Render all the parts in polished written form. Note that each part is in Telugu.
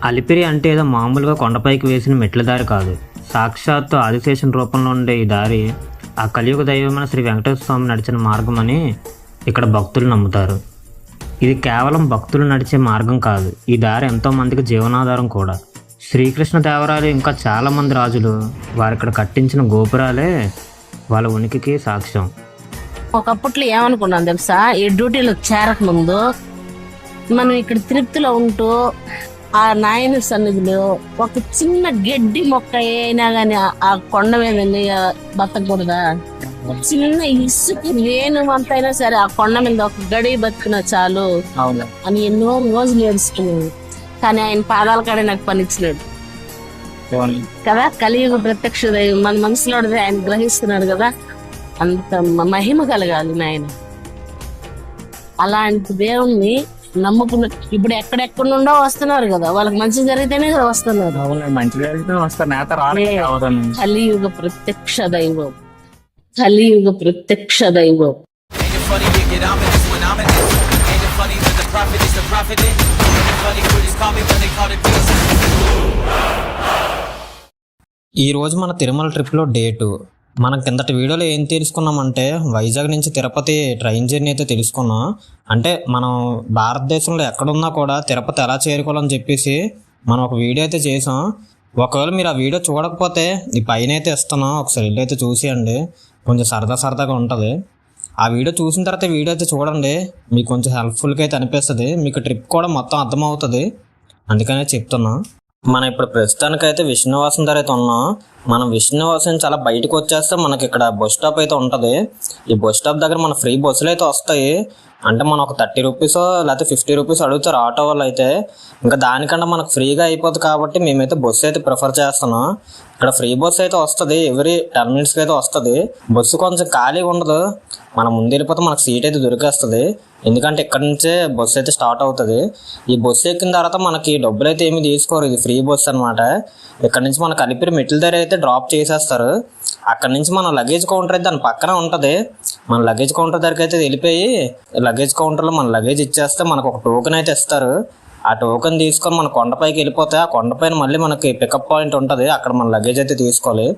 అలిపిరి అంటే ఏదో మామూలుగా కొండపైకి వేసిన మెట్ల దారి కాదు. సాక్షాత్తు ఆదిశేషన్ రూపంలో ఉండే ఈ దారి ఆ కలియుగ దైవమైన శ్రీ వెంకటేశ్వర స్వామి నడిచిన మార్గం అని ఇక్కడ భక్తులు నమ్ముతారు. ఇది కేవలం భక్తులు నడిచే మార్గం కాదు, ఈ దారి ఎంతోమందికి జీవనాధారం కూడా. శ్రీకృష్ణదేవరాయలు ఇంకా చాలామంది రాజులు వారిక్కడ కట్టించిన గోపురాలే వాళ్ళ ఉనికికి సాక్ష్యం. ఒకప్పట్లో ఏమనుకున్నాను తెలుసా, ఈ డ్యూటీలో చేరక ముందు మనం ఇక్కడ తిరుపతిలో ఉంటూ ఆ నాయన సన్నిధిలో ఒక చిన్న గడ్డి మొక్క అయినా గానీ ఆ కొండ మీద బతకూడదా, చిన్న ఇసుక రేణువంతైనా సరే ఆ కొండ మీద ఒక గడి బతికినా చాలు అని ఎన్నో రోజులు ఏడుచుకున్నాను. కానీ ఆయన పాదాల కాడే నాకు పనిచ్చినాడు కదా. కలియుగ ప్రత్యక్ష దైవం మన మనసులో ఆయన గ్రహిస్తున్నాడు కదా, అంత మహిమ కలగాలి నాయన. అలాంటి దేవుణ్ణి నమ్ముకున్న ఇప్పుడు ఎక్కడెక్కడ నుండో వస్తున్నారు కదా, వాళ్ళకి మంచి జరిగితేనే కదా వస్తున్నారు. కలియుగ ప్రత్యక్ష దైవం, కలియుగ ప్రత్యక్ష దైవం. ఈరోజు మన తిరుమల ట్రిప్లో డే 2. మనం కిందటి వీడియోలో ఏం తెలుసుకున్నామంటే వైజాగ్ నుంచి తిరుపతి ట్రైన్ జర్నీ అయితే తెలుసుకున్నాం. అంటే మనం భారతదేశంలో ఎక్కడున్నా కూడా తిరుపతి ఎలా చేరుకోవాలని చెప్పేసి మనం ఒక వీడియో అయితే చేసాం. ఒకవేళ మీరు ఆ వీడియో చూడకపోతే ఈ పైన అయితే ఇస్తున్నాం, ఒకసారి వెళ్ళి అయితే చూసేయండి, కొంచెం సరదాగా ఉంటుంది. ఆ వీడియో చూసిన తర్వాత వీడియో అయితే చూడండి, మీకు కొంచెం హెల్ప్ఫుల్గా అయితే అనిపిస్తుంది, మీకు ట్రిప్ కూడా మొత్తం అర్థమవుతుంది, అందుకనే చెప్తున్నా. మనం ఇప్పుడు ప్రస్తుతానికైతే విష్ణువాసం దగ్గర అయితే ఉన్నాం. మనం విష్ణువాసం చాలా బయటకు వచ్చేస్తే మనకి ఇక్కడ బస్ స్టాప్ అయితే ఉంటుంది. ఈ బస్ స్టాప్ దగ్గర మన ఫ్రీ బస్సులు అయితే వస్తాయి. అంటే మనం ఒక 30 రూపీస్ లేకపోతే 50 రూపీస్ అడుగుతారు ఆటో వాళ్ళు అయితే, ఇంకా దానికన్నా మనకు ఫ్రీగా అయిపోతుంది కాబట్టి మేమైతే బస్సు అయితే ప్రిఫర్ చేస్తున్నాం. ఇక్కడ ఫ్రీ బస్సు అయితే వస్తుంది, ఎవ్రీ 10 మినిట్స్కి అయితే వస్తుంది. బస్సు కొంచెం ఖాళీగా ఉండదు, మనం ముందు వెళ్ళిపోతే మనకు సీట్ అయితే దొరికేస్తుంది, ఎందుకంటే ఇక్కడ నుంచే బస్సు అయితే స్టార్ట్ అవుతుంది. ఈ బస్సు ఎక్కిన తర్వాత మనకి డబ్బులు అయితే ఏమి తీసుకోరు, ఇది ఫ్రీ బస్సు అనమాట. ఇక్కడ నుంచి మనకు అలిపిరి మెట్ల దగ్గర అయితే డ్రాప్ చేసేస్తారు. అక్కడ నుంచి మన లగేజ్ కౌంటర్ అయితే దాని పక్కన ఉంటుంది. మన లగేజ్ కౌంటర్ దగ్గరికి అయితే వెళ్ళిపోయి లగేజ్ కౌంటర్లో మన లగేజ్ ఇచ్చేస్తే మనకు ఒక టోకెన్ అయితే ఇస్తారు. ఆ టోకెన్ తీసుకొని మన కొండపైకి వెళ్ళిపోతే ఆ కొండపైన మళ్ళీ మనకి పికప్ పాయింట్ ఉంటుంది, అక్కడ మన లగేజ్ అయితే తీసుకోవాలి.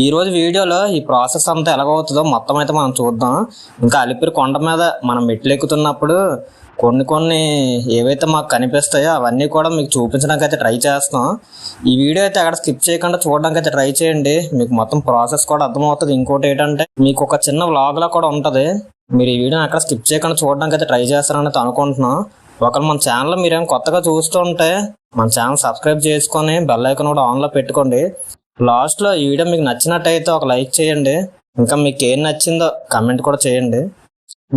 ఈ రోజు వీడియోలో ఈ ప్రాసెస్ అంతా ఎలాగవుతుందో మొత్తం అయితే మనం చూద్దాం. ఇంకా అలిపిరి కొండ మీద మనం మెట్లు ఎక్కుతున్నప్పుడు కొన్ని ఏవైతే మాకు కనిపిస్తాయో అవన్నీ కూడా మీకు చూపించడానికి అయితే ట్రై చేస్తాం. ఈ వీడియో అయితే అక్కడ స్కిప్ చేయకుండా చూడడానికి అయితే ట్రై చేయండి, మీకు మొత్తం ప్రాసెస్ కూడా అర్థమవుతుంది. ఇంకోటి ఏంటంటే మీకు ఒక చిన్న వ్లాగ్ లా కూడా ఉంటుంది, మీరు ఈ వీడియోని అక్కడ స్కిప్ చేయకుండా చూడడానికి అయితే ట్రై చేస్తారని అనుకుంటున్నాం. ఒకవేళ మన ఛానల్ మీరేం కొత్తగా చూస్తుంటే మన ఛానల్ సబ్స్క్రైబ్ చేసుకొని బెల్ ఐకాన్ కూడా ఆన్లో పెట్టుకోండి. లాస్ట్లో ఈ వీడియో మీకు నచ్చినట్టయితే ఒక లైక్ చేయండి, ఇంకా మీకు ఏం నచ్చిందో కమెంట్ కూడా చేయండి.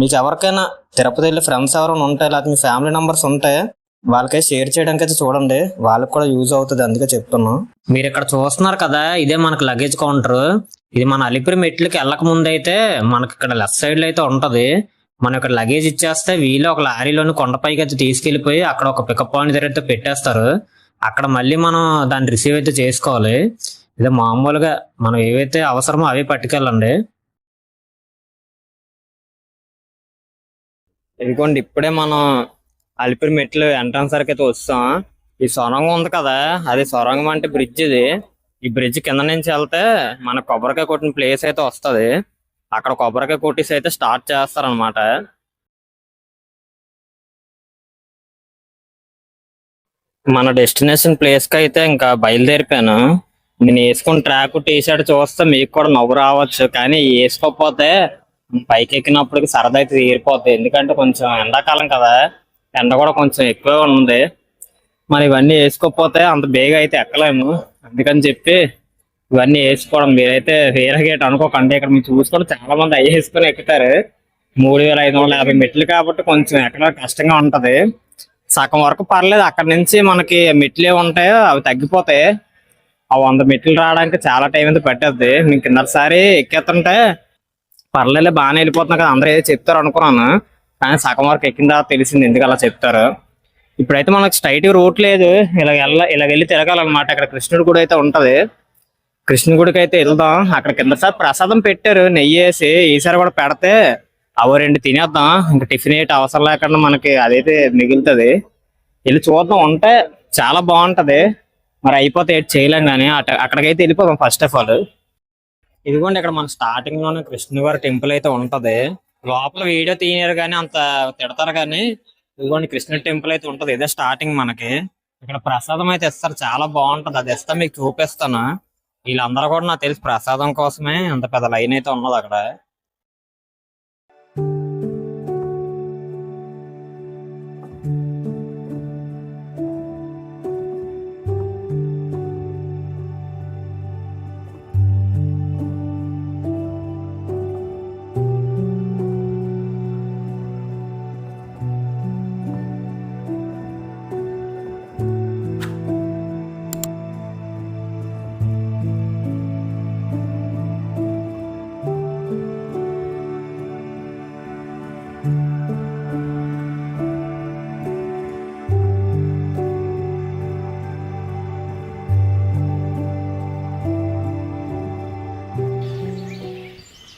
మీకు ఎవరికైనా తిరుపతి వెళ్ళి ఫ్రెండ్స్ ఎవరైనా ఉంటాయి లేకపోతే మీ ఫ్యామిలీ మెంబర్స్ ఉంటాయి వాళ్ళకై షేర్ చేయడానికి అయితే చూడండి, వాళ్ళకి కూడా యూజ్ అవుతుంది, అందుకే చెప్తున్నాం. మీరు ఇక్కడ చూస్తున్నారు కదా, ఇదే మనకు లగేజ్ కౌంటర్. ఇది మన అలిపిరి మెట్లకి వెళ్ళక ముందు అయితే మనకి ఇక్కడ లెఫ్ట్ సైడ్ లో అయితే ఉంటది. మనం ఇక్కడ లగేజ్ ఇచ్చేస్తే వీళ్ళు ఒక లారీలోని కొండపైకి అయితే తీసుకెళ్లిపోయి అక్కడ ఒక పికప్ పాయింట్ దగ్గర అయితే పెట్టేస్తారు. అక్కడ మళ్ళీ మనం దాన్ని రిసీవ్ అయితే చేసుకోవాలి. ఇదే మామూలుగా మనం ఏవైతే అవసరమో అవే పట్టుకెళ్ళండి. ఇదిగోండి, ఇప్పుడే మనం అలిపిరి మెట్లు ఎంట్రన్స్ వరకు అయితే వస్తాం. ఈ సొరంగం ఉంది కదా, అది సొరంగం అంటే బ్రిడ్జ్. ఇది ఈ బ్రిడ్జ్ కింద నుంచి వెళ్తే మన కొబ్బరికాయ కొట్టిన ప్లేస్ అయితే వస్తుంది, అక్కడ కొబ్బరికాయ కొట్టేసి అయితే స్టార్ట్ చేస్తారనమాట. మన డెస్టినేషన్ ప్లేస్ కి అయితే ఇంకా బయలుదేరిపోయాను. నేను వేసుకున్న ట్రాక్ టీ షర్ట్ చూస్తే మీకు కూడా నవ్వు రావచ్చు, కానీ వేసుకోకపోతే పైకి ఎక్కినప్పటికి సరదా అయితే తీరిపోతుంది, ఎందుకంటే కొంచెం ఎండాకాలం కదా, ఎండ కూడా కొంచెం ఎక్కువగా ఉంది. మరి ఇవన్నీ వేసుకోకపోతే అంత బేగా అయితే ఎక్కలేము, అందుకని చెప్పి ఇవన్నీ వేసుకోవడం. మీరైతే వేరే గేట్ అనుకోకండి, ఇక్కడ మీరు చూసుకొని చాలా మంది అవి వేసుకొని ఎక్కుతారు. 3550 మెట్లు కాబట్టి కొంచెం ఎక్కడం కష్టంగా ఉంటది. సగం వరకు పర్లేదు, అక్కడ నుంచి మనకి మెట్లు ఏమి ఉంటాయో అవి తగ్గిపోతాయి. ఆ 100 మెట్లు రావడానికి చాలా టైం అయితే పట్టేది. నేను కిందసారి ఎక్కేస్తుంటే పర్లేదు బాగానే వెళ్ళిపోతున్నా కదా అందరూ ఏదో చెప్తారు అనుకున్నాను, కానీ సగం వరకు ఎక్కిన తర్వాత తెలిసింది ఎందుకు అలా చెప్తారు. ఇప్పుడైతే మనకు స్ట్రైట్ రూట్ లేదు, ఇలా వెళ్ళి తిరగాలన్నమాట. అక్కడ కృష్ణుడి గుడి అయితే ఉంటది, కృష్ణుడి గుడికి అయితే వెళ్దాం. అక్కడ కిందసారి ప్రసాదం పెట్టారు నెయ్యి వేసి, ఈసారి కూడా పెడితే అవి 2 తినేద్దాం, ఇంకా టిఫిన్ ఏంటి అవసరం లేకుండా మనకి అదైతే మిగులుతుంది. వెళ్ళి చూద్దాం, ఉంటే చాలా బాగుంటది. మరి అయిపోతే ఏటి చేయలేం కానీ అక్కడికైతే వెళ్ళిపోదాం ఫస్ట్ ఆఫ్ ఆల్. ఇదిగోండి ఇక్కడ మన స్టార్టింగ్ లోనే కృష్ణవారి టెంపుల్ అయితే ఉంటది. లోపల వీడియో తీయరు కానీ అంత తిడతారు కానీ ఇదిగోండి కృష్ణ టెంపుల్ అయితే ఉంటది. ఇదే స్టార్టింగ్ మనకి. ఇక్కడ ప్రసాదం అయితే ఇస్తారు, చాలా బాగుంటది. అది ఇస్తా మీకు చూపిస్తాను. వీళ్ళందరూ కూడా నాకు తెలిసి ప్రసాదం కోసమే అంత పెద్ద లైన్ అయితే ఉన్నది అక్కడ.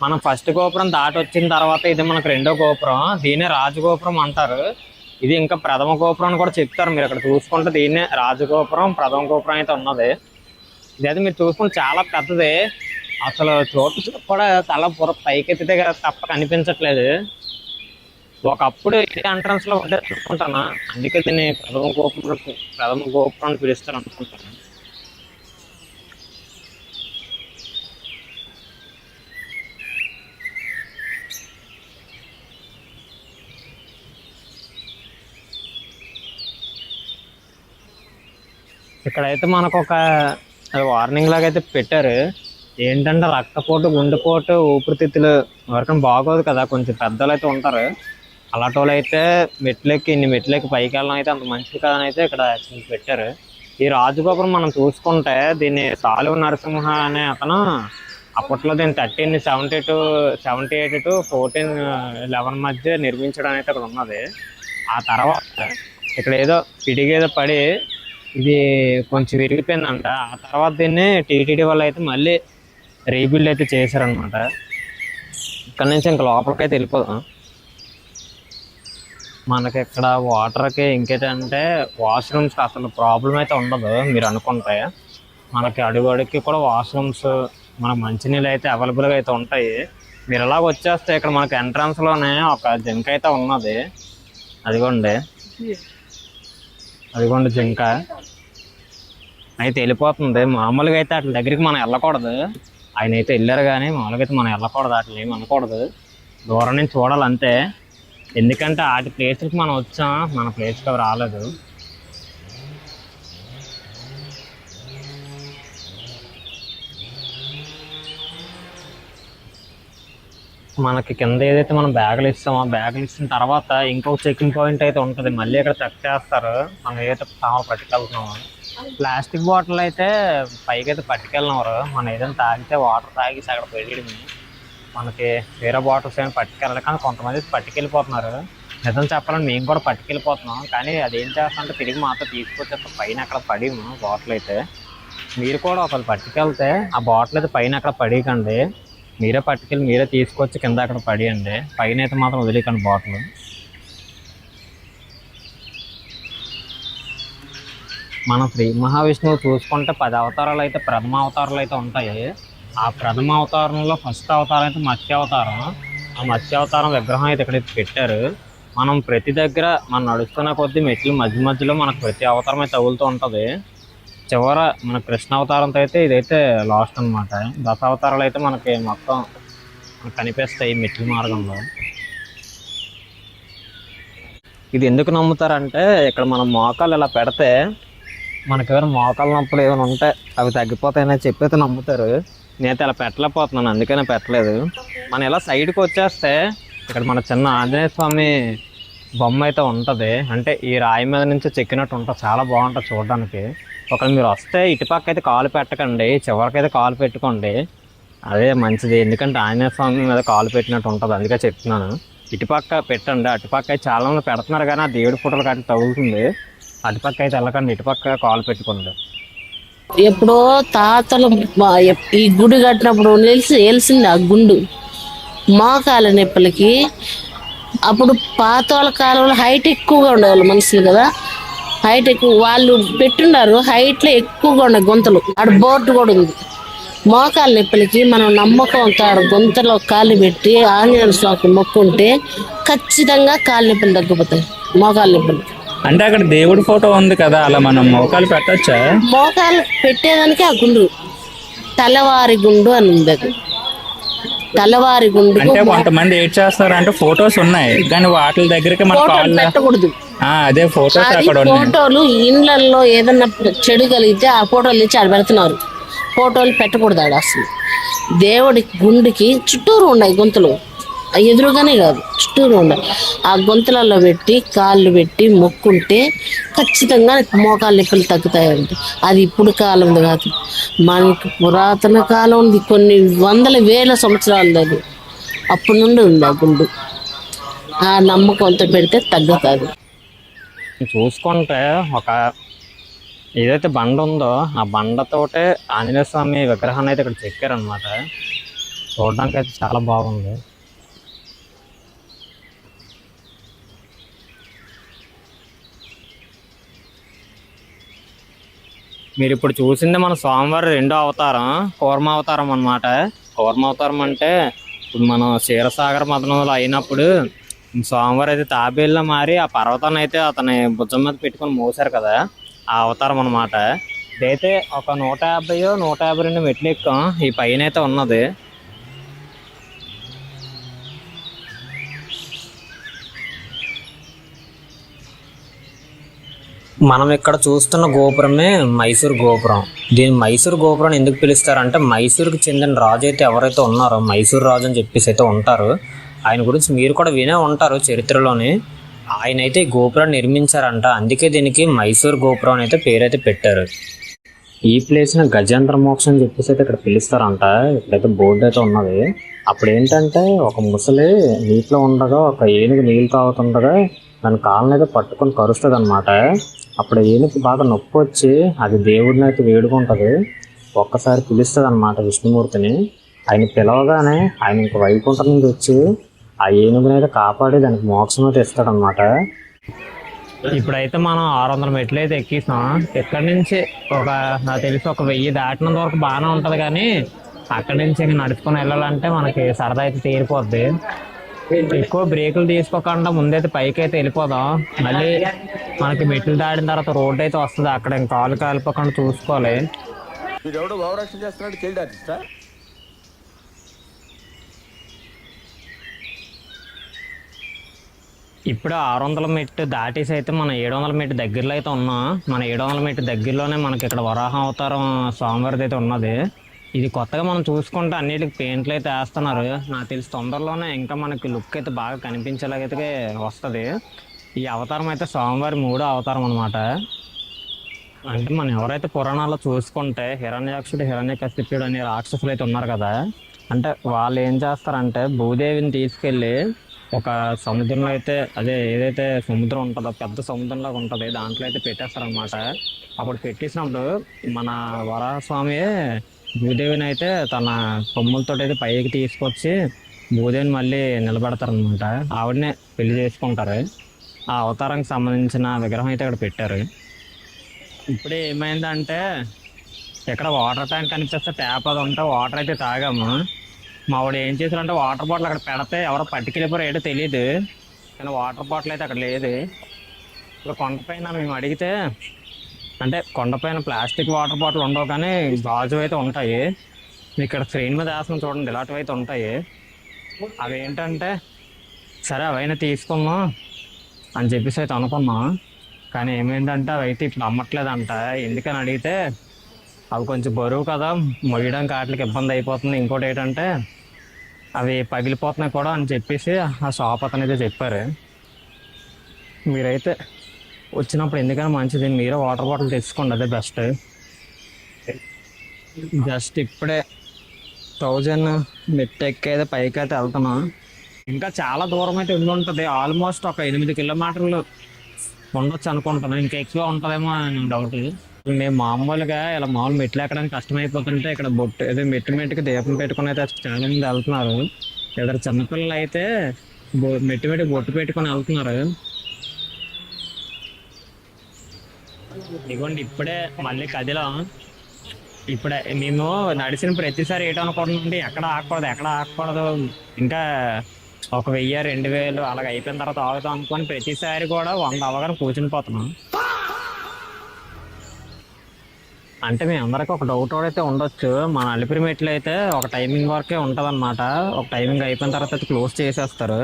మనం ఫస్ట్ గోపురం దాటి వచ్చిన తర్వాత ఇది మనకు రెండో గోపురం. దీన్నే రాజగోపురం అంటారు. ఇది ఇంకా ప్రథమ గోపురం అని కూడా చెప్తారు. మీరు ఇక్కడ చూసుకుంటే దీన్నే రాజగోపురం, ప్రథమ గోపురం అయితే ఉన్నది. ఇదైతే మీరు చూసుకుంటే చాలా పెద్దది. అసలు చోటు కూడా తల పూర పైకెత్తితే తప్ప కనిపించట్లేదు. ఒకప్పుడు ఈ ఎంట్రన్స్ లో ఉంటే చూసుకుంటాను, అందుకే దీన్ని ప్రథమ గోపురం అని పిలుస్తారు అనుకుంటాను. ఇక్కడైతే మనకు ఒక వార్నింగ్ లాగా అయితే పెట్టారు. ఏంటంటే రక్తపోటు, గుండెపోటు, ఊపిరితిత్తులు ఎవరికైనా బాగోదు కదా, కొంచెం పెద్దలు అయితే ఉంటారు. అలాంటి వాళ్ళు అయితే ఇన్ని మెట్లెక్కి పైకి వెళ్ళడం అయితే అంత మంచిది కాదని అయితే ఇక్కడ పెట్టారు. ఈ రాజగోపురం మనం చూసుకుంటే దీన్ని సాలువ నరసింహ అనే అతను అప్పట్లో దీన్ని 1378 టు 1411 మధ్య నిర్మించడం అయితే అక్కడ ఉన్నది. ఆ తర్వాత ఇక్కడ ఏదో పిడిగేదో పడి ఇది కొంచెం విరిగిపోయిందంట. ఆ తర్వాత దీన్ని టీటీడీ వాళ్ళు అయితే మళ్ళీ రీబిల్డ్ అయితే చేశారనమాట. ఇక్కడ నుంచి ఇంకా లోపలికైతే వెళ్ళిపోదాం. మనకి ఇక్కడ వాటర్కి ఇంకేంటంటే వాష్రూమ్స్కి అసలు ప్రాబ్లం అయితే ఉండదు. మీరు అనుకుంటే మనకి అడుగడికి కూడా వాష్రూమ్స్, మనకు మంచినీళ్ళు అయితే అవైలబుల్గా అయితే ఉంటాయి. మీరు ఎలాగ వచ్చేస్తే ఇక్కడ మనకి ఎంట్రన్స్లోనే ఒక జింక అయితే ఉన్నది. అదిగోండి జింక అయితే వెళ్ళిపోతుంది. మామూలుగా అయితే అట్ల దగ్గరికి మనం వెళ్ళకూడదు. ఆయన అయితే వెళ్ళారు కానీ మామూలుగా అయితే మనం వెళ్ళకూడదు, అట్లా ఏమి అనకూడదు. దూరం నుంచి చూడాలి అంతే. ఎందుకంటే వాటి ప్లేస్కి మనం వచ్చాం, మన ప్లేస్కి అవి రాలేదు. మనకి కింద ఏదైతే మనం బ్యాగులు ఇస్తామో బ్యాగులు ఇచ్చిన తర్వాత ఇంకొక చెకింగ్ పాయింట్ అయితే ఉంటుంది. మళ్ళీ ఇక్కడ చెక్ చేస్తారు మనం ఏదైతే పట్టుకెళ్తున్నామో. ప్లాస్టిక్ బాటిల్ అయితే పైకి అయితే పట్టుకెళ్ళినవారు. మనం ఏదైనా తాగితే వాటర్ తాగేసి అక్కడ పెరిగింది. మనకి వేరే బాటిల్స్ ఏమైనా పట్టుకెళ్ళాలి, కానీ కొంతమంది పట్టుకెళ్ళిపోతున్నారు. నిజం చెప్పాలని మేము కూడా పట్టుకెళ్ళిపోతున్నాం, కానీ అదేం చేస్తామంటే తిరిగి మాతో తీసుకొచ్చేస్తాం. పైన అక్కడ పడిము బాటిల్ అయితే. మీరు కూడా ఒకరు పట్టుకెళ్తే ఆ బాటిల్ అయితే పైన అక్కడ పడేయకండి. మీరే పట్టుకెళ్ళి మీరే తీసుకొచ్చి కింద అక్కడ పడేయండి. పైన అయితే మాత్రం వదిలేకండి బాటిల్. మన శ్రీ మహావిష్ణువు చూసుకుంటే 10 అవతారాలు అయితే ప్రథమ అవతారాలు అయితే ఉంటాయి. ఆ ప్రథమ అవతారంలో ఫస్ట్ అవతారం అయితే మత్స్య అవతారం. ఆ మత్స్య అవతారం విగ్రహం అయితే ఇక్కడ పెట్టారు. మనం ప్రతి దగ్గర మనం నడుస్తున్న కొద్దీ మెట్లు మధ్యలో మనకు ప్రతి అవతారం అయితే తగులుతూ ఉంటుంది. చివర మన కృష్ణ అవతారంతో అయితే ఇదైతే లాస్ట్ అనమాట. దశావతారాలు అయితే మనకి మొత్తం కనిపిస్తాయి మెట్ల మార్గంలో. ఇది ఎందుకు నమ్ముతారంటే ఇక్కడ మనం మోకాలు ఇలా పెడితే మనకి ఏమైనా మోకాలు నొప్పులు ఏమైనా ఉంటే అవి తగ్గిపోతాయని చెప్పి అయితే నమ్ముతారు. నేనైతే ఇలా పెట్టలేకపోతున్నాను, అందుకనే పెట్టలేదు. మనం ఇలా సైడ్కి వచ్చేస్తే ఇక్కడ మన చిన్న ఆంజనేయ స్వామి బొమ్మ అయితే ఉంటుంది. అంటే ఈ రాయి మీద నుంచి చెక్కినట్టు ఉంటుంది, చాలా బాగుంటుంది చూడడానికి. ఒకవేళ మీరు వస్తే ఇటుపక్క అయితే కాలు పెట్టకండి, చివరికైతే కాలు పెట్టుకోండి, అదే మంచిది. ఎందుకంటే ఆంజనేయ స్వామి మీద కాలు పెట్టినట్టు ఉంటుంది, అందుకే చెప్తున్నాను. ఇటుపక్క పెట్టండి. అటుపక్క అయితే చాలా మంది పెడుతున్నారు కానీ ఆ దేవుడి ఫోటోలు కట్టి తగులుతుంది. అటుపక్క అయితే వెళ్ళకండి, ఇటుపక్క కాలు పెట్టుకోండి. ఎప్పుడో తాతలు ఈ గుడి కట్టినప్పుడు వెలిసింది ఆ గుండు మోకాల నొప్పులకి. అప్పుడు పాత వాళ్ళ కాలంలో హైట్ ఎక్కువగా ఉండేవాళ్ళు మనుషులు కదా, హైట్ ఎక్కువ వాళ్ళు పెట్టున్నారు, హైట్ లో ఎక్కువగా ఉన్నాయి గుంతలు. ఆడ బోర్డు కూడా ఉంది. మోకాలు నొప్పులకి మనం నమ్మకంతో ఆడ గుంతలో కాళ్ళు పెట్టి ఆంజనేయ స్వామికి మొక్కుంటే ఖచ్చితంగా కాళ్ళు నొప్పులు తగ్గిపోతాయి, మోకాలు నొప్పులు. అంటే అక్కడ దేవుడి ఫోటో ఉంది కదా, అలా మనం మోకాలు పెట్టొచ్చా? మోకాలు పెట్టేదానికి ఆ గుండు తలవారి గుండు అని ఉంది. అది తలవారి గుండు. అంటే కొంతమంది ఏం చేస్తారు అంటే ఫొటోస్ ఉన్నాయి కానీ వాటి దగ్గరికి మన ఫోటోలు కాళ్ళు పెట్టకూడదు. అదే ఫొటోస్ అది అక్కడ ఉన్నాయి. ఫోటోలు ఇండ్లలో ఏదన్నా చెడు కలిగితే ఆ ఫోటోలు ఇచ్చి ఆడ పెడుతున్నారు. ఫోటోలు పెట్టకూడదు ఆడ అసలు. దేవుడి గుండుకి చుట్టూరు ఉన్నాయి గుంతలు, ఎదురుగానే కాదు చుట్టూరు ఉన్నాయి. ఆ గుంతలలో పెట్టి కాళ్ళు పెట్టి మొక్కుంటే ఖచ్చితంగా మోకాలు నొప్పులు తగ్గుతాయండి. అది ఇప్పుడు కాలం కాదు, మనకి పురాతన కాలం ఉంది, కొన్ని వందల వేల సంవత్సరాలు. అది అప్పటి నుండి ఉంది ఆ గుండు. ఆ నమ్మకంతో పెడితే తగ్గుతుంది. చూసుకుంటే ఒక ఏదైతే బండ ఉందో ఆ బండతోటే ఆంజనేయ స్వామి విగ్రహాన్ని అయితే ఇక్కడ చెక్కారనమాట. చూడడానికి అయితే చాలా బాగుంది. మీరు ఇప్పుడు చూసింది మన స్వామివారి రెండో అవతారం, కూర్మ అవతారం అనమాట. కూర్మ అవతారం అంటే ఇప్పుడు మనం క్షీరసాగర మదనంలో అయినప్పుడు స్వామివారు అయితే తాబేల్లో మారి ఆ పర్వతాన్ని అయితే అతని భుజం మీద పెట్టుకొని మోసారు కదా, ఆ అవతారం అనమాట. ఇదైతే ఒక 152 మెట్లు ఎక్కాం. ఈ పైన అయితే ఉన్నది. మనం ఇక్కడ చూస్తున్న గోపురమే మైసూర్ గోపురం. దీన్ని మైసూర్ గోపురం ఎందుకు పిలుస్తారంటే మైసూరుకి చెందిన రాజు అయితే ఎవరైతే ఉన్నారో మైసూర్ రాజు అని చెప్పేసి అయితే ఉంటారు. ఆయన గురించి మీరు కూడా వినే ఉంటారు చరిత్రలోని. ఆయన అయితే ఈ గోపురాన్ని నిర్మించారంట, అందుకే దీనికి మైసూర్ గోపురం అని అయితే పేరైతే పెట్టారు. ఈ ప్లేస్ని గజేంద్ర మోక్షం అని చెప్పేసి అయితే ఇక్కడ పిలుస్తారంట. ఇక్కడైతే బోర్డు అయితే ఉన్నది. అప్పుడు ఏంటంటే ఒక ముసలి నీటిలో ఉండగా ఒక ఏనుగు నీళ్ళు తాగుతుండగా దాని కాళ్ళని అయితే పట్టుకొని కరుస్తుంది అనమాట. అప్పుడు ఏనుగు బాగా నొప్పి వచ్చి అది దేవుడిని అయితే వేడుకుంటుంది. ఒక్కసారి పిలుస్తుంది అనమాట విష్ణుమూర్తిని. ఆయన పిలవగానే ఆయన ఇంక వైకుంఠం నుంచి వచ్చి ఆ ఏనుగుని అయితే కాపాడి దానికి మోక్షం అయితే ఇస్తాడనమాట. ఇప్పుడైతే మనం 600 మెట్లు అయితే ఎక్కిస్తాం. ఇక్కడి నుంచి నాకు తెలిసి 1000 దాటినంత వరకు బాగానే ఉంటుంది, కానీ అక్కడి నుంచి ఇంకా నడుచుకొని వెళ్ళాలంటే మనకి సరదా అయితే తీరిపోద్ది. ఎక్కువ బ్రేకులు తీసుకోకుండా ముందైతే పైకి అయితే వెళ్ళిపోదాం. మళ్ళీ మనకి మెట్లు దాటిన తర్వాత రోడ్డు అయితే వస్తుంది, అక్కడ ఇంకా కాలు కాలిపోకుండా చూసుకోవాలి. ఇప్పుడు 600 మెట్టు దాటేసి అయితే మనం 700 మెట్టు దగ్గరలో అయితే ఉన్నాం. మన 700 మెట్టు దగ్గరలోనే మనకి ఇక్కడ వరాహ అవతారం స్వామివారిది అయితే ఉన్నది. ఇది కొత్తగా మనం చూసుకుంటే అన్నిటికి పెయింట్లు అయితే వేస్తున్నారు. నాకు తెలిసి తొందరలోనే ఇంకా మనకి లుక్ అయితే బాగా కనిపించేలాగైతే వస్తుంది. ఈ అవతారం అయితే స్వామివారి 3వ అవతారం అనమాట. అంటే మనం ఎవరైతే పురాణాల్లో చూసుకుంటే హిరణ్యాక్షుడు హిరణ్యకశిపుడు అనే రాక్షసులు అయితే ఉన్నారు కదా, అంటే వాళ్ళు ఏం చేస్తారంటే భూదేవిని తీసుకెళ్ళి ఒక సముద్రంలో అయితే ఏదైతే సముద్రం ఉంటుందో పెద్ద సముద్రంలాగా ఉంటుంది, దాంట్లో అయితే పెట్టేస్తారనమాట. అప్పుడు పెట్టేసినప్పుడు మన వరాహస్వామి భూదేవిని అయితే తన కొమ్ములతో అయితే పైకి తీసుకొచ్చి భూదేవిని మళ్ళీ నిలబెడతారనమాట. ఆవిడనే పెళ్లి చేసుకుంటారు. ఆ అవతారానికి సంబంధించిన విగ్రహం అయితే ఇక్కడ పెట్టారు. ఇప్పుడే ఏమైందంటే ఇక్కడ వాటర్ ట్యాంక్ కనిపిస్తే ట్యాప్ అది ఉంటే వాటర్ అయితే తాగాము. మా వాడు ఏం చేశారంటే వాటర్ బాటిల్ అక్కడ పెడితే ఎవరో పట్టుకెళ్ళిపోయారో ఏటో తెలియదు, కానీ వాటర్ బాటిల్ అయితే అక్కడ లేదు. ఇప్పుడు కొండపైన మేము అడిగితే అంటే కొండపైన ప్లాస్టిక్ వాటర్ బాటిల్ ఉండవు, కానీ గాజు అయితే ఉంటాయి. ఇక్కడ స్క్రీన్ మీద వేస్తున్నాం చూడండి, ఇలాంటివి అయితే ఉంటాయి. అవి ఏంటంటే సరే అవైనా తీసుకున్నాం అని చెప్పేసి అయితే అనుకున్నాం, కానీ ఏమైందంటే అవి అయితే ఇప్పుడు అమ్మట్లేదంట. ఎందుకని అడిగితే అవి కొంచెం బరువు కదా, మొయ్యడానికి వాటికి ఇబ్బంది అయిపోతుంది. ఇంకోటి ఏంటంటే అవి పగిలిపోతున్నాయి కూడా అని చెప్పేసి ఆ షాప్ అతను అయితే చెప్పారు. మీరైతే వచ్చినప్పుడు ఎందుకైనా మంచిది మీరే వాటర్ బాటిల్ తెచ్చుకోండి, అదే బెస్ట్. జస్ట్ ఇప్పుడే 1000 మెట్టు ఎక్కైతే పైకి అయితే వెళ్తున్నాం. ఇంకా చాలా దూరం అయితే ఉండి ఉంటుంది, ఆల్మోస్ట్ ఒక 8 కిలోమీటర్లు ఉండొచ్చు అనుకుంటున్నాను. ఇంకా ఎక్కువ ఉంటుందేమో అని డౌట్. మేము మామూలుగా ఇలా మెట్లు ఎక్కడానికి కష్టమైపోతుంటే ఇక్కడ మెట్టుకి దీపం పెట్టుకుని అయితే చాలా మంది వెళ్తున్నారు. ఇద్దరు చిన్నపిల్లలు అయితే మెట్టుకి బొట్టు పెట్టుకొని వెళ్తున్నారు. ఇదిగోండి ఇప్పుడే మళ్ళీ కదిలాం. ఇప్పుడే మేము నడిచిన ప్రతిసారి ఏటనుకుంటుంటే ఎక్కడ ఆగకూడదు, ఇంకా ఒక 1000 2000 అలాగ అయిపోయిన తర్వాత ఆగుతాం అనుకొని ప్రతిసారి కూడా 100 అవగానే కూర్చుని పోతున్నాం. అంటే మీ అందరికి ఒక డౌట్ అయితే ఉండొచ్చు, మన అలిపిరి మెట్లు అయితే ఒక టైమింగ్ వరకే ఉంటుంది అనమాట. ఒక టైమింగ్ అయిపోయిన తర్వాత అయితే క్లోజ్ చేసేస్తారు.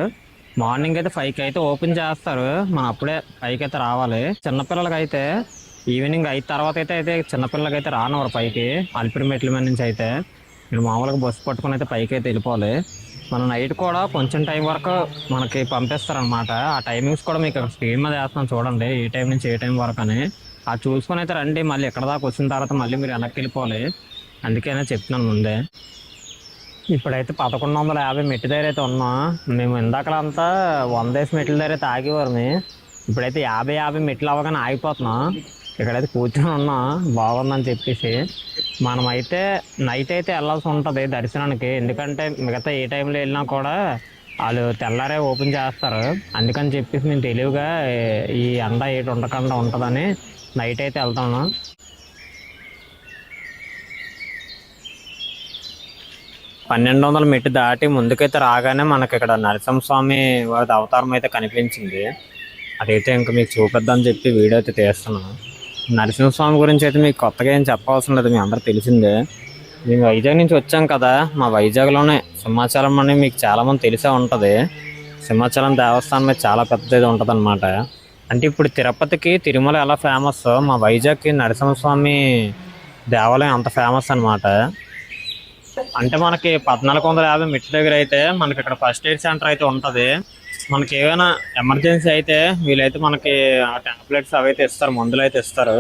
మార్నింగ్ అయితే 5కి అయితే ఓపెన్ చేస్తారు, మనం అప్పుడే 5కి అయితే రావాలి. చిన్నపిల్లలకి అయితే ఈవినింగ్ 5 తర్వాత అయితే చిన్నపిల్లలకి అయితే రానివ్వరు పైకి, అలిపిరి మెట్ల మీద నుంచి అయితే. మీరు మామూలుగా బస్సు పట్టుకుని అయితే పైకి అయితే వెళ్ళిపోవాలి. మన నైట్ కూడా కొంచెం టైం వరకు మనకి పంపిస్తారనమాట. ఆ టైమింగ్స్ కూడా మీకు స్క్రీన్ మీద వేస్తున్నాను చూడండి, ఏ టైం నుంచి ఏ టైం వరకు అని. అది చూసుకొని అయితే రండి. మళ్ళీ ఎక్కడ దాకా వచ్చిన తర్వాత మళ్ళీ మీరు వెనక్కి వెళ్ళిపోవాలి, అందుకనే చెప్తున్నాను ముందే. ఇప్పుడైతే 1150 మెట్టు దగ్గర అయితే ఉన్నాం. మేము ఇందాకలంతా 100 మెట్ల దగ్గర అయితే ఆగేవారిని, ఇప్పుడైతే 50 మెట్లు అవ్వగానే ఆగిపోతున్నాం. ఇక్కడైతే కూర్చొని ఉన్నాం బాగుందని చెప్పేసి. మనమైతే నైట్ అయితే వెళ్ళాల్సి ఉంటుంది దర్శనానికి, ఎందుకంటే మిగతా ఏ టైంలో వెళ్ళినా కూడా వాళ్ళు తెల్లారే ఓపెన్ చేస్తారు. అందుకని చెప్పేసి మేము తెలివిగా ఈ ఎండ ఏటు ఉండకుండా ఉంటుందని నైట్ అయితే వెళ్తాను. 1200 మెట్టు దాటి ముందుకైతే రాగానే మనకి ఇక్కడ నరసింహస్వామి వారి అవతారం అయితే కనిపించింది. అదైతే ఇంకా మీకు చూపిద్దామని చెప్పి వీడియో అయితే తీస్తున్నాను. నరసింహస్వామి గురించి అయితే మీకు కొత్తగా ఏం చెప్పవలసిన లేదు, మీ అందరూ తెలిసిందే. మేము వైజాగ్ నుంచి వచ్చాం కదా, మా వైజాగ్లోనే సింహాచలం అని మీకు చాలామంది తెలిసే ఉంటుంది. సింహాచలం దేవస్థానం మీద చాలా పెద్దది ఉంటుంది అనమాట. అంటే ఇప్పుడు తిరుపతికి తిరుమల ఎలా ఫేమస్, మా వైజాగ్కి నరసింహస్వామి దేవాలయం అంత ఫేమస్ అనమాట. అంటే మనకి 1450 మెట్ల దగ్గర అయితే మనకి ఇక్కడ ఫస్ట్ ఎయిడ్ సెంటర్ అయితే ఉంటుంది. మనకి ఏమైనా ఎమర్జెన్సీ అయితే వీళ్ళైతే మనకి ఆ టాబ్లెట్స్ అవైతే ఇస్తారు, మందులు అయితే ఇస్తారు.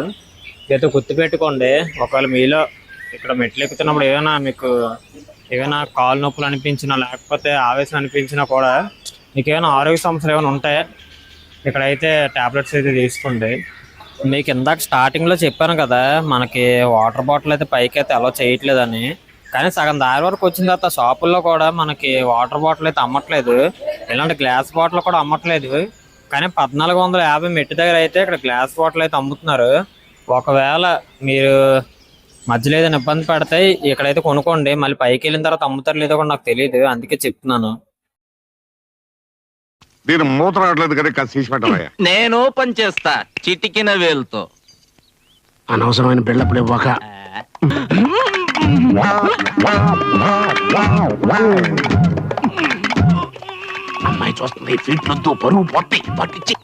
ఇదైతే గుర్తుపెట్టుకోండి. ఒకవేళ మీలో ఇక్కడ మెట్లు ఎక్కుతున్నప్పుడు మీకు ఏమైనా కాలు నొప్పులు అనిపించినా లేకపోతే ఆవేశం అనిపించినా కూడా, మీకు ఏమైనా ఆరోగ్య సమస్యలు ఏమైనా ఉంటాయి, ఇక్కడైతే టాబ్లెట్స్ అయితే తీసుకోండి. మీకు ఇందాక స్టార్టింగ్లో చెప్పాను కదా, మనకి వాటర్ బాటిల్ అయితే పైకి అయితే అలో చేయట్లేదని. కానీ సగం దారి వరకు వచ్చిన తర్వాత షాపుల్లో కూడా మనకి వాటర్ బాటిల్ అయితే అమ్మట్లేదు, ఇలాంటి గ్లాస్ బాటిల్ కూడా అమ్మట్లేదు. కానీ 1450 మెట్టు దగ్గర అయితే ఇక్కడ గ్లాస్ బాటిల్ అయితే అమ్ముతున్నారు. ఒకవేళ మీరు మధ్యలో ఏదైనా ఇబ్బంది పడతాయి ఇక్కడైతే కొనుక్కోండి, మళ్ళీ పైకి వెళ్ళిన తర్వాత అమ్ముతారు లేదో కూడా నాకు తెలియదు, అందుకే చెప్తున్నాను. దీని మూత రావట్లేదు కదా, కాస్త తీసి పెట్టవయ్యా. నేను ఓపెన్ చేస్తా చిటికిన వేలుతో. అనవసరమైన బిల్డప్లు ఇవ్వక. అమ్మాయి చూస్తుంది, ఫీట్లొద్దు, పరువు పొట్టి పట్టించి.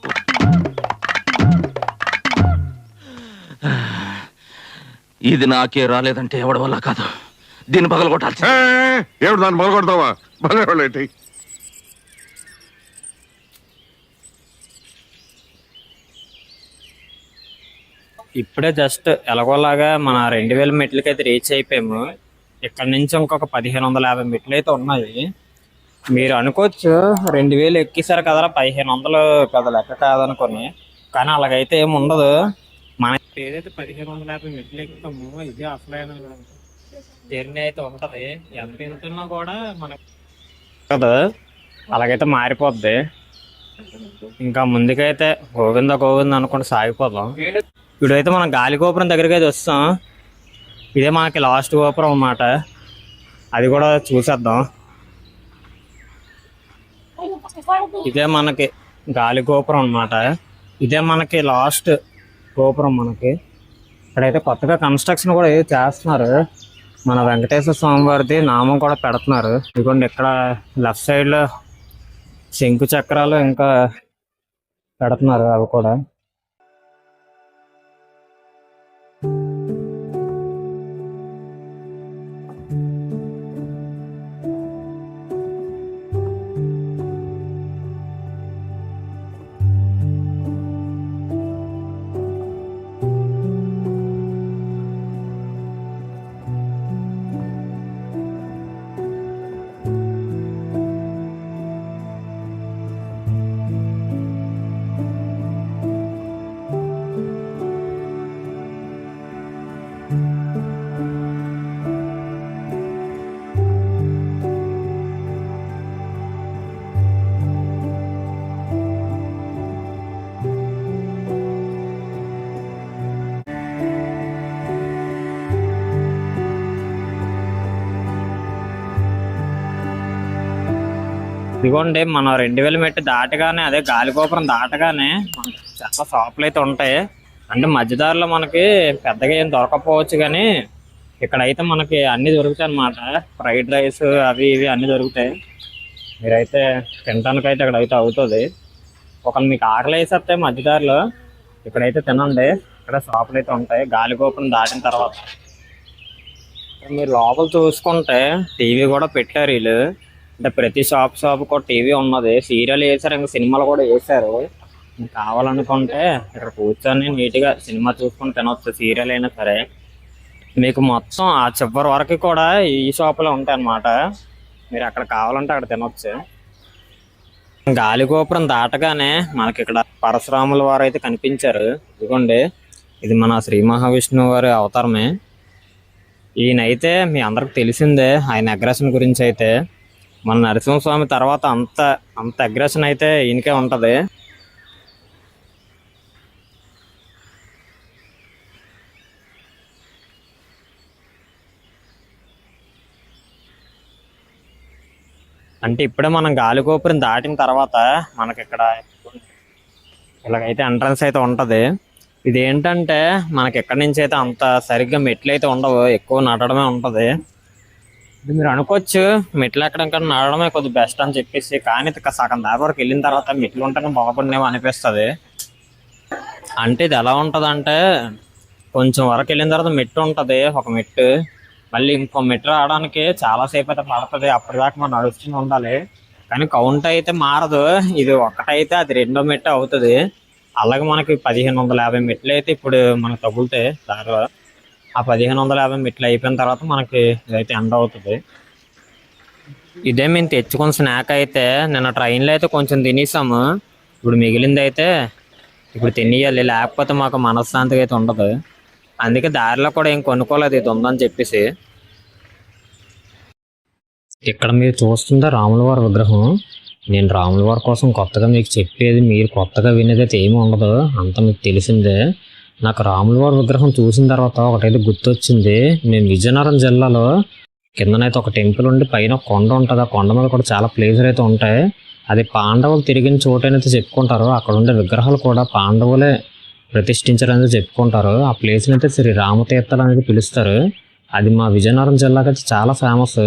ఇది నాకే రాలేదంటే ఎవడి వల్ల కాదు, దీన్ని పగలగొట్టాల్సి. ఏమిటి దాన్ని మొదలుకొడతావా? మొదలెట్టి ఇప్పుడే జస్ట్ ఎలాగోలాగా మన 2000 మెట్లకి అయితే రీచ్ అయిపోయాము. ఇక్కడ నుంచి ఇంకొక 1550 మెట్లు అయితే ఉన్నాయి. మీరు అనుకోవచ్చు 2000 ఎక్కేసారు కదరా 1500 కదా లెక్క కాదనుకొని, కానీ అలాగైతే ఏమి ఉండదు. మన ఏదైతే 1550 మెట్లు ఎక్కుతామో ఇదే అసలైన జర్నీ అయితే ఉంటది. ఎంత ఎంతున్నా కూడా మనకు కదా అలాగైతే మారిపోద్ది. ఇంకా ముందుకైతే గోవింద గోవింద అనుకుంటే సాగిపోదాం. ఇప్పుడైతే మనం గాలి గోపురం దగ్గరికి అయితే వస్తాం. ఇదే మనకి లాస్ట్ గోపురం అన్నమాట, అది కూడా చూసేద్దాం. ఇదే మనకి గాలి గోపురం అన్నమాట, ఇదే మనకి లాస్ట్ గోపురం. మనకి ఇక్కడైతే కొత్తగా కన్స్ట్రక్షన్ కూడా ఏదో చేస్తున్నారు. మన వెంకటేశ్వర స్వామి వారిది నామం కూడా పెడుతున్నారు. ఇదిగోండి ఇక్కడ లెఫ్ట్ సైడ్లో శంకు చక్రాలు ఇంకా పెడుతున్నారు, అవి కూడా. ఇదిగోండి మనం 2000 మెట్టు దాటగానే అదే గాలిగోపురం దాటగానే మనకి చాలా షాపులు అయితే ఉంటాయి. అంటే మధ్యదారిలో మనకి పెద్దగా ఏం దొరకపోవచ్చు, కానీ ఇక్కడైతే మనకి అన్ని దొరుకుతాయి అన్నమాట. ఫ్రైడ్ రైస్ అవి ఇవి అన్ని దొరుకుతాయి. మీరైతే తినడానికైతే ఇక్కడైతే అవుతుంది. ఒకవేళ మీకు ఆకలి వేసేస్తే మధ్యదారిలో ఇక్కడైతే తినండి. ఇక్కడ షాపులు అయితే ఉంటాయి గాలిగోపురం దాటిన తర్వాత. మీరు లోపల చూసుకుంటే టీవీ కూడా పెట్టారు వీళ్ళు. అంటే ప్రతి షాప్ కూడా టీవీ ఉన్నది. సీరియల్ వేసారు, ఇంకా సినిమాలు కూడా వేసారు. మీకు కావాలనుకుంటే ఇక్కడ కూర్చొని నీట్గా సినిమా చూసుకొని తినొచ్చు. సీరియల్ అయినా సరే మీకు మొత్తం ఆ చివరి వరకు కూడా ఈ షాపులో ఉంటాయి అన్నమాట. మీరు అక్కడ కావాలంటే అక్కడ తినొచ్చు. గాలిగోపురం దాటగానే మనకి ఇక్కడ పరశురాముల వారు అయితే కనిపించారు. ఇదిగోండి, ఇది మన శ్రీ మహావిష్ణువు వారి అవతారమే. ఈయనైతే మీ అందరికి తెలిసిందే ఆయన అగ్రెషన్ గురించి. అయితే మన నరసింహస్వామి తర్వాత అంత అగ్రెషన్ అయితే ఈయనకే ఉంటది. అంటే ఇప్పుడే మనం గాలిగోపురం దాటిన తర్వాత మనకి ఇక్కడ ఇలాగైతే ఎంట్రన్స్ అయితే ఉంటది. ఇదేంటంటే మనకి ఎక్కడి నుంచి అయితే అంత సరిగ్గా మెట్లు అయితే ఉండవు, ఎక్కువ నడవడమే ఉంటది. ఇది మీరు అనుకోవచ్చు మెట్లు ఎక్కడం కన్నా నడవడమే కొద్దిగా బెస్ట్ అని చెప్పేసి, కానీ సగం దాకా వరకు వెళ్ళిన తర్వాత మెట్లు ఉంటేనే బాగుపడినేమో అనిపిస్తుంది. అంటే ఇది ఎలా ఉంటది అంటే, కొంచెం వరకు వెళ్ళిన తర్వాత మెట్టు ఉంటది, ఒక మెట్టు. మళ్ళీ ఇంకో మెట్టు రావడానికి చాలా సేపు అయితే పడుతుంది. అప్పటిదాకా మనం నడుస్తూనే ఉండాలి. కానీ కౌంట్ అయితే మారదు. ఇది ఒకటైతే అది రెండో మెట్టు అవుతుంది. అలాగే మనకి 1550 మెట్లు అయితే ఇప్పుడు మనకు తగులుతాయి దారిలో. ఆ 1550 మెట్లు అయిపోయిన తర్వాత మనకి ఇదైతే ఎండ్ అవుతుంది. ఇదే మేము తెచ్చుకున్న స్నాక్ అయితే నిన్న ట్రైన్లో అయితే కొంచెం తినేసాము. ఇప్పుడు మిగిలింది అయితే ఇప్పుడు తినేయాలి, లేకపోతే మాకు మనశ్శాంతిగా అయితే ఉండదు. అందుకే దారిలో కూడా ఏం కొనుక్కోలేదు, ఇది ఉందని చెప్పేసి. ఇక్కడ మీరు చూస్తుంటే రాముల వారి విగ్రహం. నేను రాముల వారి కోసం కొత్తగా మీకు చెప్పేది, మీరు కొత్తగా వినేది అయితే ఏమి ఉండదు, అంత మీకు తెలిసిందే. నాకు రాముల వారి విగ్రహం చూసిన తర్వాత ఒకటైతే గుర్తొచ్చింది. మేము విజయనగరం జిల్లాలో కిందనైతే ఒక టెంపుల్ ఉండి పైన కొండ ఉంటుంది. ఆ కొండ మీద కూడా చాలా ప్లేసులు అయితే ఉంటాయి. అది పాండవులు తిరిగిన చోటైతే చెప్పుకుంటారు. అక్కడ ఉండే విగ్రహాలు కూడా పాండవులే ప్రతిష్ఠించారనేది చెప్పుకుంటారు. ఆ ప్లేస్ అయితే శ్రీ రామతీర్థాలు అనేది పిలుస్తారు. అది మా విజయనగరం జిల్లాకి అయితే చాలా ఫేమస్.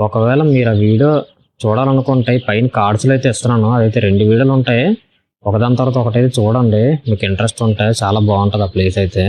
ఒకవేళ మీరు ఆ వీడియో చూడాలనుకుంటే పైన కార్డ్స్లో అయితే ఇస్తున్నాను. అదైతే 2 వీడియోలు ఉంటాయి, ఒకదాని తర్వాత ఒకటైతే చూడండి. మీకు ఇంట్రెస్ట్ ఉంటే చాలా బాగుంటుంది ఆ ప్లేస్ అయితే.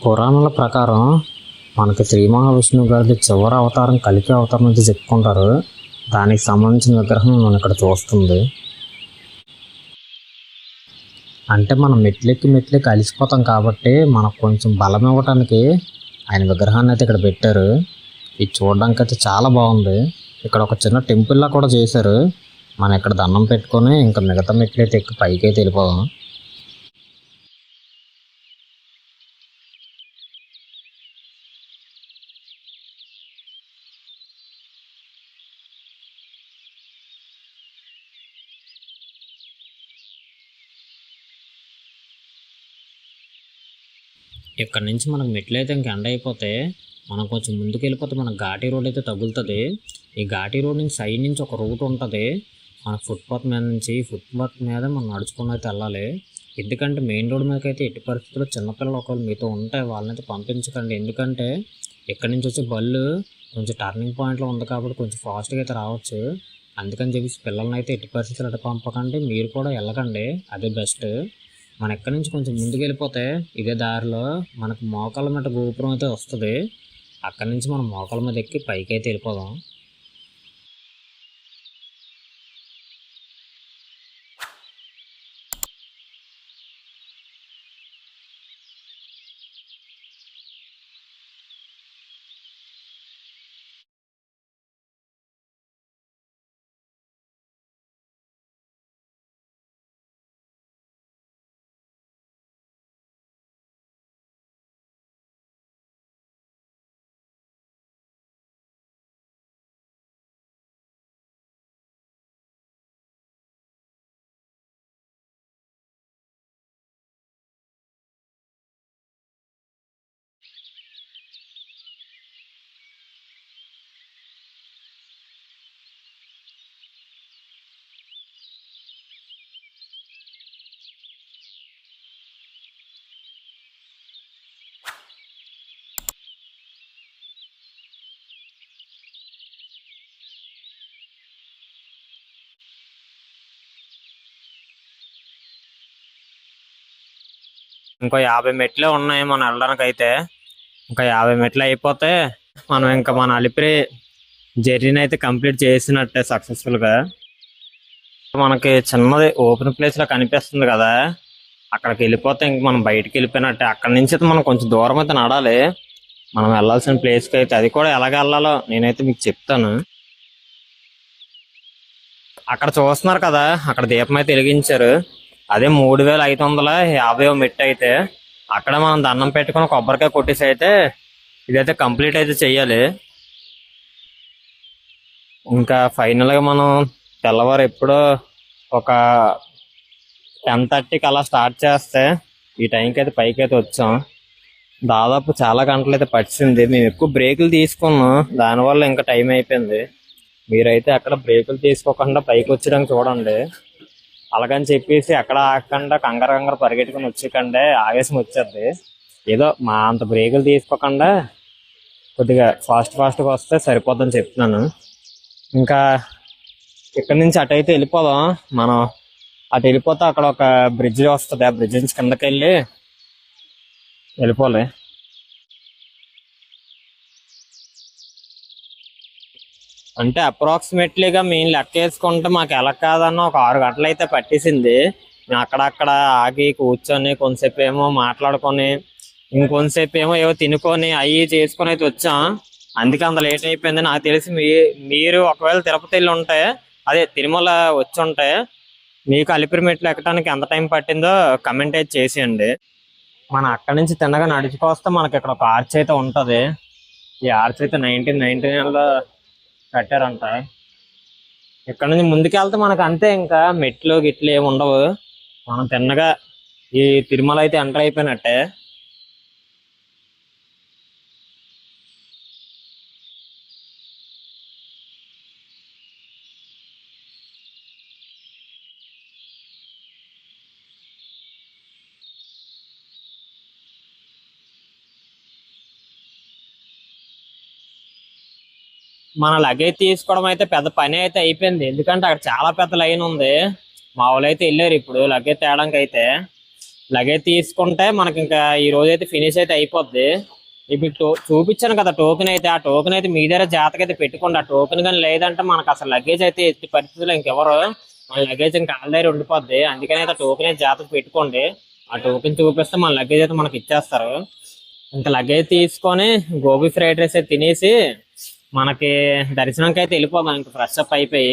పురాణాల ప్రకారం మనకి శ్రీ మహావిష్ణువు గారిది చివరి అవతారం కలికి అవతారం నుంచి చెప్పుకుంటారు. దానికి సంబంధించిన విగ్రహం మనం ఇక్కడ చూస్తుంది. అంటే మనం మెట్లెక్కి అలిసిపోతాం కాబట్టి మనకు కొంచెం బలం ఇవ్వటానికి ఆయన విగ్రహాన్ని అయితే ఇక్కడ పెట్టారు. ఇది చూడడానికి అయితే చాలా బాగుంది. ఇక్కడ ఒక చిన్న టెంపుల్లా కూడా చేశారు. మనం ఇక్కడ దండం పెట్టుకొని ఇంకా మిగతా మెట్లు అయితే ఎక్కి పైకి అయితే వెళ్ళిపోదాం. ఇక్కడ నుంచి మనకు మెట్లు అయితే ఇంక ఎండ అయిపోతే మనం కొంచెం ముందుకు వెళ్ళిపోతే మనకు ఘాటీ రోడ్ అయితే తగులుతుంది. ఈ ఘాటీ రోడ్ నుంచి సైడ్ నుంచి ఒక రూట్ ఉంటుంది. మన ఫుట్పాత్ మీద నుంచి ఫుట్పాత్ మీద మనం నడుచుకుని అయితే వెళ్ళాలి. ఎందుకంటే మెయిన్ రోడ్ మీదకి అయితే ఎట్టి పరిస్థితుల్లో చిన్నపిల్లలు ఒకవేళ మీతో ఉంటే వాళ్ళనైతే పంపించకండి. ఎందుకంటే ఇక్కడి నుంచి వచ్చే బళ్ళు కొంచెం టర్నింగ్ పాయింట్లో ఉంది కాబట్టి కొంచెం ఫాస్ట్గా అయితే రావచ్చు. అందుకని చెప్పేసి పిల్లల్ని అయితే ఎట్టి పరిస్థితులు అటు పంపకండి. మీరు కూడా వెళ్ళకండి, అదే బెస్ట్. మన ఎక్కడి నుంచి కొంచెం ముందుకు వెళ్ళిపోతే ఇదే దారిలో మనకు మోకాళ్ళ మీద గోపురం అయితే వస్తుంది. అక్కడి నుంచి మనం మోకాళ్ళ మీద ఎక్కి పైకి అయితే వెళ్ళిపోదాం. ఇంకో 50 మెట్లే ఉన్నాయి మనం వెళ్ళడానికి అయితే. ఇంకా 50 మెట్లు అయిపోతే మనం ఇంకా మన అలిపిరి జర్నీని అయితే కంప్లీట్ చేసినట్టే సక్సెస్ఫుల్గా. మనకి చిన్నది ఓపెన్ ప్లేస్లో కనిపిస్తుంది కదా, అక్కడికి వెళ్ళిపోతే ఇంక మనం బయటికి వెళ్ళిపోయినట్టే. అక్కడి నుంచి అయితే మనం కొంచెం దూరం అయితే నడాలి మనం వెళ్ళాల్సిన ప్లేస్కి అయితే. అది కూడా ఎలాగ వెళ్ళాలో నేనైతే మీకు చెప్తాను. అక్కడ చూస్తున్నారు కదా, అక్కడ దీపం అయితే వెలిగించారు. అదే 3550 మెట్టు అయితే. అక్కడ మనం దండం పెట్టుకుని కొబ్బరికాయ కొట్టేసి అయితే ఇదైతే కంప్లీట్ అయితే చెయ్యాలి. ఇంకా ఫైనల్గా మనం తెల్లవారు ఎప్పుడో ఒక 10:30కి అలా స్టార్ట్ చేస్తే ఈ టైంకి అయితే పైకి అయితే వచ్చాం. దాదాపు చాలా గంటలు అయితే పట్టింది. మేము ఎక్కువ బ్రేకులు తీసుకున్నాం, దానివల్ల ఇంకా టైం అయిపోయింది. మీరైతే అక్కడ బ్రేకులు తీసుకోకుండా పైకి వచ్చడానికి చూడండి. అలాగని చెప్పేసి అక్కడ ఆగకుండా కంగారు పరిగెట్టుకుని వచ్చేకండి, ఆవేశం వచ్చేది. ఏదో మా అంత బ్రేకులు తీసుకోకుండా కొద్దిగా ఫాస్ట్గా వస్తే సరిపోద్దని చెప్తున్నాను. ఇంకా ఇక్కడి నుంచి అటైతే వెళ్ళిపోదాం. మనం అటు వెళ్ళిపోతే అక్కడ ఒక బ్రిడ్జ్ వస్తుంది, ఆ బ్రిడ్జ్ నుంచి కిందకి వెళ్ళి వెళ్ళిపోలే. అంటే అప్రాక్సిమేట్లీగా మేము లెక్క వేసుకుంటే మాకు ఎలా కాదన్న ఒక 6 గంటలు అయితే పట్టేసింది. మేము అక్కడక్కడ ఆగి కూర్చొని కొంతసేపు ఏమో మాట్లాడుకొని ఇంకొంతసేపు ఏమో ఏవో తినుకొని అవి చేసుకొని అయితే వచ్చాం. అందుకే అంత లేట్ అయిపోయింది. నాకు తెలిసి మీరు ఒకవేళ తిరుపతి వెళ్ళి ఉంటే, అదే తిరుమల వచ్చి ఉంటే, మీకు అలిపిరి మెట్లు ఎక్కడానికి ఎంత టైం పట్టిందో కమెంట్ అయితే చేసేయండి. మనం అక్కడి నుంచి తిన్నగా నడుచుకొస్తే మనకి ఇక్కడ ఒక ఆర్చ్ అయితే ఉంటుంది. ఈ ఆర్చ్ అయితే 1999లో కట్టారంట. ఇక్కడ నుంచి ముందుకెళ్తే మనకు అంతే, ఇంకా మెట్లు గిట్లు ఏమి ఉండవు. మనం తిన్నగా ఈ తిరుమల అయితే ఎంటర్ అయిపోయినట్టే. మన లగేజ్ తీసుకోవడం అయితే పెద్ద పని అయితే అయిపోయింది, ఎందుకంటే అక్కడ చాలా పెద్ద లైన్ ఉంది. మా వాళ్ళు అయితే వెళ్ళారు ఇప్పుడు లగేజ్ తేడానికి అయితే. లగేజ్ తీసుకుంటే మనకి ఇంకా ఈ రోజు అయితే ఫినిష్ అయితే అయిపోద్ది. ఇప్పుడు చూపించాను కదా టోకెన్ అయితే, ఆ టోకెన్ అయితే మీ దగ్గర జాతక అయితే పెట్టుకోండి. ఆ టోకెన్ కానీ లేదంటే మనకు అసలు లగేజ్ అయితే ఎట్టి పరిస్థితుల్లో ఇంకెవరు మన లగేజ్ ఇంకా వాళ్ళ దగ్గర ఉండిపోద్ది. అందుకని అయితే టోకెన్ అయితే జాతక పెట్టుకోండి. ఆ టోకెన్ చూపిస్తే మన లగేజ్ అయితే మనకి ఇచ్చేస్తారు. ఇంకా లగేజ్ తీసుకొని గోబీ ఫ్రైడ్ రైస్ అయితే తినేసి మనకి దర్శనంకి అయితే వెళ్ళిపోదాం. ఇంకా ఫ్రెష్ అప్ అయిపోయి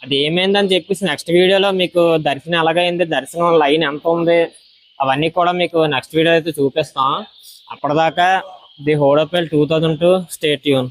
అది ఏమైందని చెప్పేసి నెక్స్ట్ వీడియోలో మీకు దర్శనం ఎలాగైంది, దర్శనం లైన్ ఎంత ఉంది, అవన్నీ కూడా మీకు నెక్స్ట్ వీడియో అయితే చూపిస్తాం. అప్పటిదాకా ది హోడోపెల్ 2002 స్టే ట్యూన్.